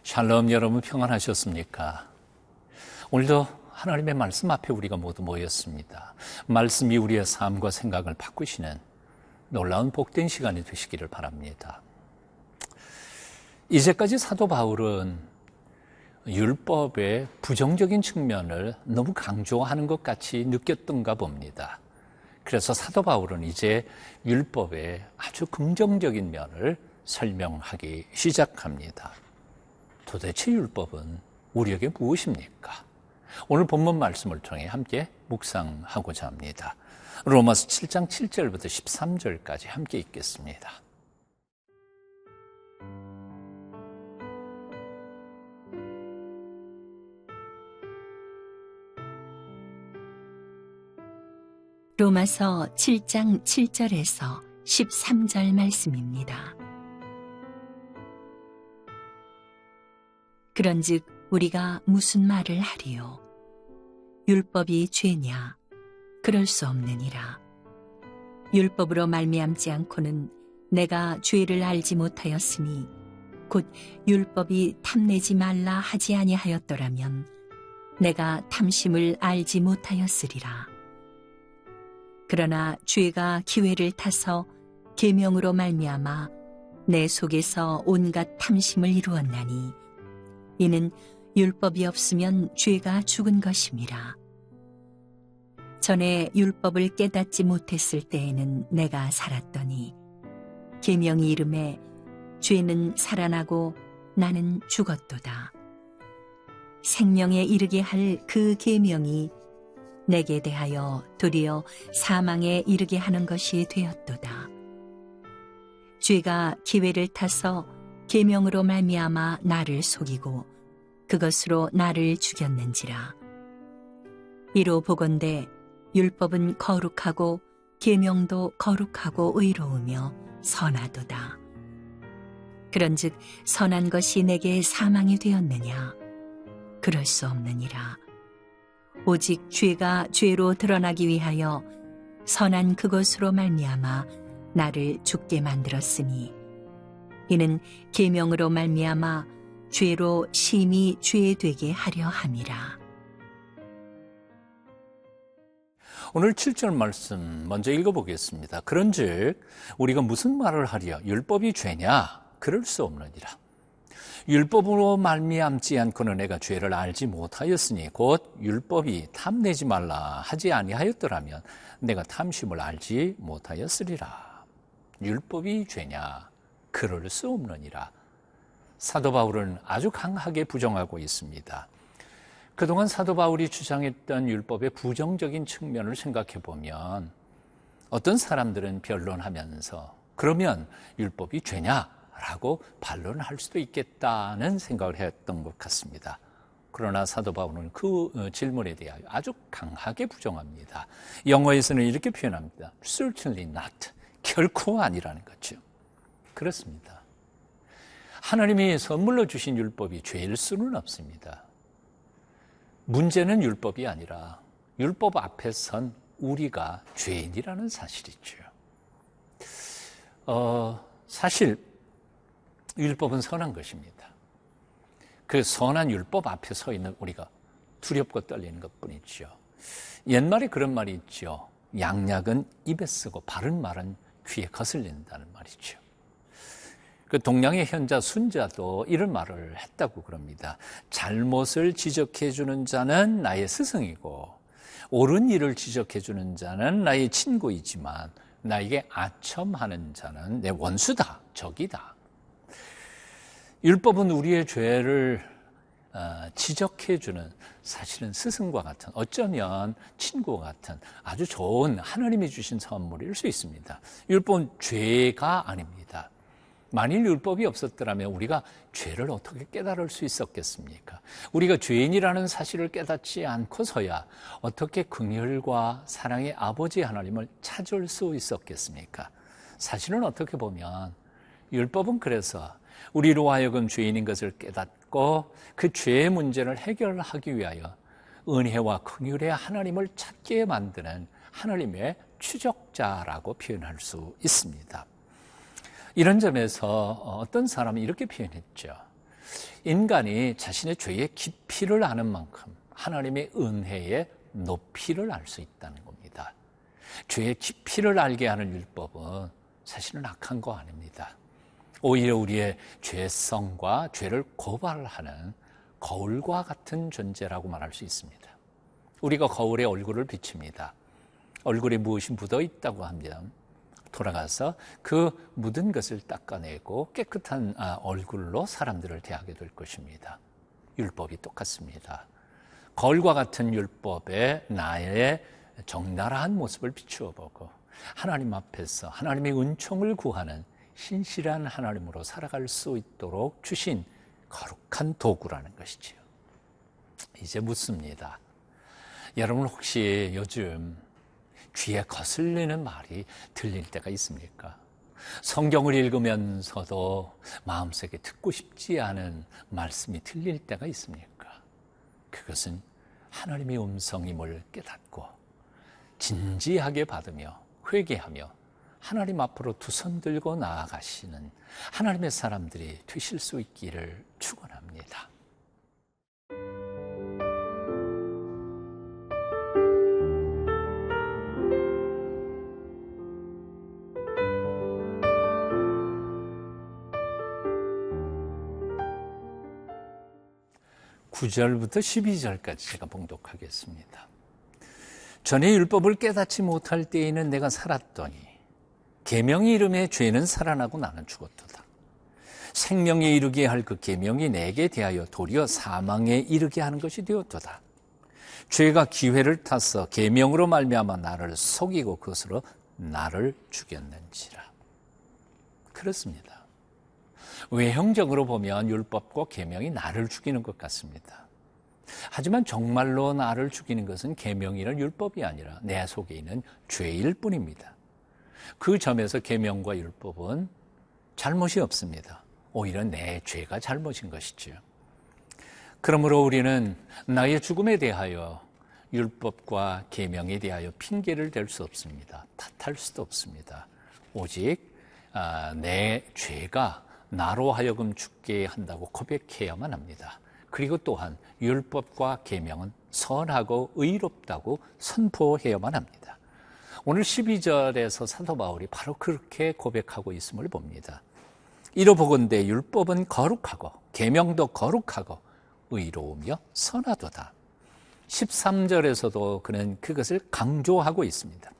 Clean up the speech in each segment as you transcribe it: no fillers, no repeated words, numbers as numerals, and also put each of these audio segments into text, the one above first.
샬롬, 여러분 평안하셨습니까? 오늘도 하나님의 말씀 앞에 우리가 모두 모였습니다. 말씀이 우리의 삶과 생각을 바꾸시는 놀라운 복된 시간이 되시기를 바랍니다. 이제까지 사도 바울은 율법의 부정적인 측면을 너무 강조하는 것 같이 느꼈던가 봅니다. 그래서 사도 바울은 이제 율법의 아주 긍정적인 면을 설명하기 시작합니다. 도대체 율법은 우리에게 무엇입니까? 오늘 본문 말씀을 통해 함께 묵상하고자 합니다. 로마서 7장 7절부터 13절까지 함께 읽겠습니다. 로마서 7장 7절에서 13절 말씀입니다. 그런즉 우리가 무슨 말을 하리요? 율법이 죄냐? 그럴 수 없느니라. 율법으로 말미암지 않고는 내가 죄를 알지 못하였으니 곧 율법이 탐내지 말라 하지 아니하였더라면 내가 탐심을 알지 못하였으리라. 그러나 죄가 기회를 타서 계명으로 말미암아 내 속에서 온갖 탐심을 이루었나니 이는 율법이 없으면 죄가 죽은 것임이라. 전에 율법을 깨닫지 못했을 때에는 내가 살았더니 계명이 이름에 죄는 살아나고 나는 죽었도다. 생명에 이르게 할 그 계명이 내게 대하여 도리어 사망에 이르게 하는 것이 되었도다. 죄가 기회를 타서 계명으로 말미암아 나를 속이고 그것으로 나를 죽였는지라. 이로 보건대 율법은 거룩하고 계명도 거룩하고 의로우며 선하도다. 그런즉 선한 것이 내게 사망이 되었느냐? 그럴 수 없느니라. 오직 죄가 죄로 드러나기 위하여 선한 그것으로 말미암아 나를 죽게 만들었으니 이는 계명으로 말미암아 죄로 심히 죄되게 하려 함이라. 오늘 7절 말씀 먼저 읽어보겠습니다. 그런즉 우리가 무슨 말을 하랴? 율법이 죄냐? 그럴 수 없느니라. 율법으로 말미암지 않고는 내가 죄를 알지 못하였으니 곧 율법이 탐내지 말라 하지 아니하였더라면 내가 탐심을 알지 못하였으리라. 율법이 죄냐? 그럴 수 없느니라. 사도 바울은 아주 강하게 부정하고 있습니다. 그동안 사도 바울이 주장했던 율법의 부정적인 측면을 생각해 보면 어떤 사람들은 변론하면서 그러면 율법이 죄냐라고 반론할 수도 있겠다는 생각을 했던 것 같습니다. 그러나 사도 바울은 그 질문에 대하여 아주 강하게 부정합니다. 영어에서는 이렇게 표현합니다. Certainly not. 결코 아니라는 거죠. 그렇습니다. 하나님이 선물로 주신 율법이 죄일 수는 없습니다. 문제는 율법이 아니라 율법 앞에 선 우리가 죄인이라는 사실이죠. 사실 율법은 선한 것입니다. 그 선한 율법 앞에 서 있는 우리가 두렵고 떨리는 것뿐이죠. 옛말에 그런 말이 있죠. 양약은 입에 쓰고 바른 말은 귀에 거슬린다는 말이죠. 그 동양의 현자 순자도 이런 말을 했다고 그럽니다. 잘못을 지적해 주는 자는 나의 스승이고 옳은 일을 지적해 주는 자는 나의 친구이지만 나에게 아첨하는 자는 내 원수다, 적이다. 율법은 우리의 죄를 지적해 주는 사실은 스승과 같은, 어쩌면 친구와 같은 아주 좋은 하나님이 주신 선물일 수 있습니다. 율법은 죄가 아닙니다. 만일 율법이 없었더라면 우리가 죄를 어떻게 깨달을 수 있었겠습니까? 우리가 죄인이라는 사실을 깨닫지 않고서야 어떻게 긍휼과 사랑의 아버지 하나님을 찾을 수 있었겠습니까? 사실은 어떻게 보면 율법은 그래서 우리로 하여금 죄인인 것을 깨닫고 그 죄의 문제를 해결하기 위하여 은혜와 긍휼의 하나님을 찾게 만드는 하나님의 추적자라고 표현할 수 있습니다. 이런 점에서 어떤 사람이 이렇게 표현했죠. 인간이 자신의 죄의 깊이를 아는 만큼 하나님의 은혜의 높이를 알 수 있다는 겁니다. 죄의 깊이를 알게 하는 율법은 사실은 악한 거 아닙니다. 오히려 우리의 죄성과 죄를 고발하는 거울과 같은 존재라고 말할 수 있습니다. 우리가 거울에 얼굴을 비칩니다. 얼굴에 무엇이 묻어 있다고 하면 돌아가서 그 묻은 것을 닦아내고 깨끗한 얼굴로 사람들을 대하게 될 것입니다. 율법이 똑같습니다. 거울과 같은 율법에 나의 적나라한 모습을 비추어 보고 하나님 앞에서 하나님의 은총을 구하는 신실한 하나님으로 살아갈 수 있도록 주신 거룩한 도구라는 것이지요. 이제 묻습니다. 여러분 혹시 요즘 귀에 거슬리는 말이 들릴 때가 있습니까? 성경을 읽으면서도 마음속에 듣고 싶지 않은 말씀이 들릴 때가 있습니까? 그것은 하나님의 음성임을 깨닫고 진지하게 받으며 회개하며 하나님 앞으로 두 손 들고 나아가시는 하나님의 사람들이 되실 수 있기를 축원합니다. (9절부터) (12절까지) 제가 봉독하겠습니다. 전에 율법을 깨닫지 못할 때에는 내가 살았더니 계명이 이름에 죄는 살아나고 나는 죽었도다. 생명에 이르게 할 그 계명이 내게 대하여 도리어 사망에 이르게 하는 것이 되었도다. 죄가 기회를 타서 계명으로 말미암아 나를 속이고 그것으로 나를 죽였는지라. 그렇습니다. 외형적으로 보면 율법과 계명이 나를 죽이는 것 같습니다. 하지만 정말로 나를 죽이는 것은 계명이란 율법이 아니라 내 속에 있는 죄일 뿐입니다. 그 점에서 계명과 율법은 잘못이 없습니다. 오히려 내 죄가 잘못인 것이지요. 그러므로 우리는 나의 죽음에 대하여 율법과 계명에 대하여 핑계를 댈 수 없습니다. 탓할 수도 없습니다. 오직 내 죄가 나로 하여금 죽게 한다고 고백해야만 합니다. 그리고 또한 율법과 계명은 선하고 의롭다고 선포해야만 합니다. 오늘 12절에서 사도 바울이 바로 그렇게 고백하고 있음을 봅니다. 이로보건대 율법은 거룩하고 계명도 거룩하고 의로우며 선하도다. 13절에서도 그는 그것을 강조하고 있습니다.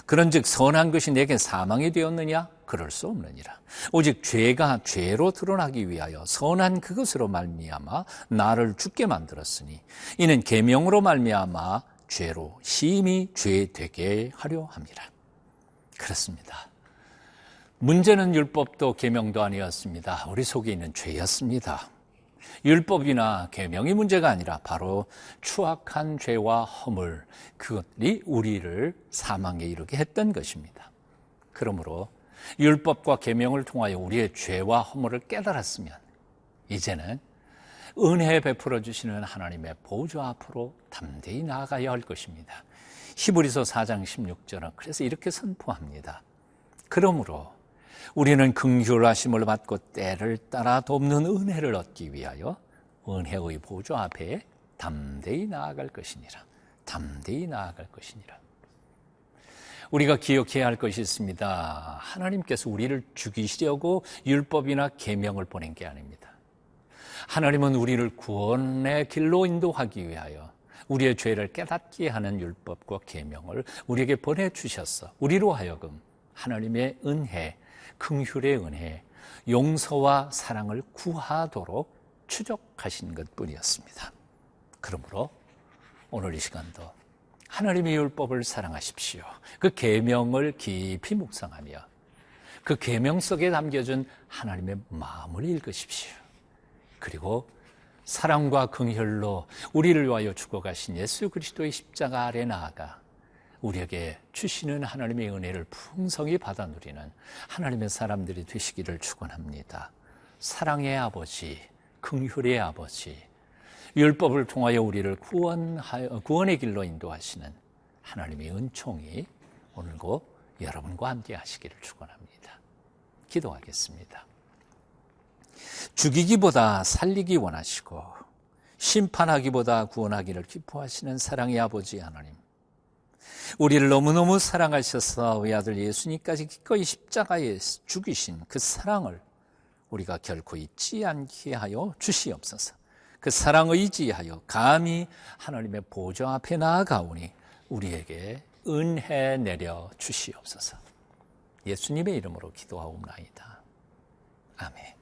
그런즉 선한 것이 내게 사망이 되었느냐? 그럴 수 없느니라. 오직 죄가 죄로 드러나기 위하여 선한 그것으로 말미암아 나를 죽게 만들었으니 이는 계명으로 말미암아 죄로 심히 죄되게 하려 함이라. 그렇습니다. 문제는 율법도 계명도 아니었습니다. 우리 속에 있는 죄였습니다. 율법이나 계명이 문제가 아니라 바로 추악한 죄와 허물, 그것이 우리를 사망에 이르게 했던 것입니다. 그러므로 율법과 계명을 통하여 우리의 죄와 허물을 깨달았으면 이제는 은혜 베풀어 주시는 하나님의 보좌 앞으로 담대히 나아가야 할 것입니다. 히브리서 4장 16절은 그래서 이렇게 선포합니다. 그러므로 우리는 긍휼하심을 받고 때를 따라 돕는 은혜를 얻기 위하여 은혜의 보좌 앞에 담대히 나아갈 것이니라. 담대히 나아갈 것이니라. 우리가 기억해야 할 것이 있습니다. 하나님께서 우리를 죽이시려고 율법이나 계명을 보낸 게 아닙니다. 하나님은 우리를 구원의 길로 인도하기 위하여 우리의 죄를 깨닫게 하는 율법과 계명을 우리에게 보내주셔서 우리로 하여금 하나님의 은혜, 긍휼의 은혜, 용서와 사랑을 구하도록 추적하신 것뿐이었습니다. 그러므로 오늘 이 시간도 하나님의 율법을 사랑하십시오. 그 계명을 깊이 묵상하며 그 계명 속에 담겨진 하나님의 마음을 읽으십시오. 그리고 사랑과 긍휼로 우리를 위하여 죽어가신 예수 그리스도의 십자가 아래 나아가 우리에게 주시는 하나님의 은혜를 풍성히 받아 누리는 하나님의 사람들이 되시기를 축원합니다. 사랑의 아버지, 긍휼의 아버지, 율법을 통하여 우리를 구원의 길로 인도하시는 하나님의 은총이 오늘도 여러분과 함께 하시기를 축원합니다. 기도하겠습니다. 죽이기보다 살리기 원하시고 심판하기보다 구원하기를 기뻐하시는 사랑의 아버지 하나님, 우리를 너무너무 사랑하셔서 외아들 예수님까지 기꺼이 십자가에 죽이신 그 사랑을 우리가 결코 잊지 않게 하여 주시옵소서. 그 사랑을 의지하여 감히 하나님의 보좌 앞에 나아가오니 우리에게 은혜 내려 주시옵소서. 예수님의 이름으로 기도하옵나이다. 아멘.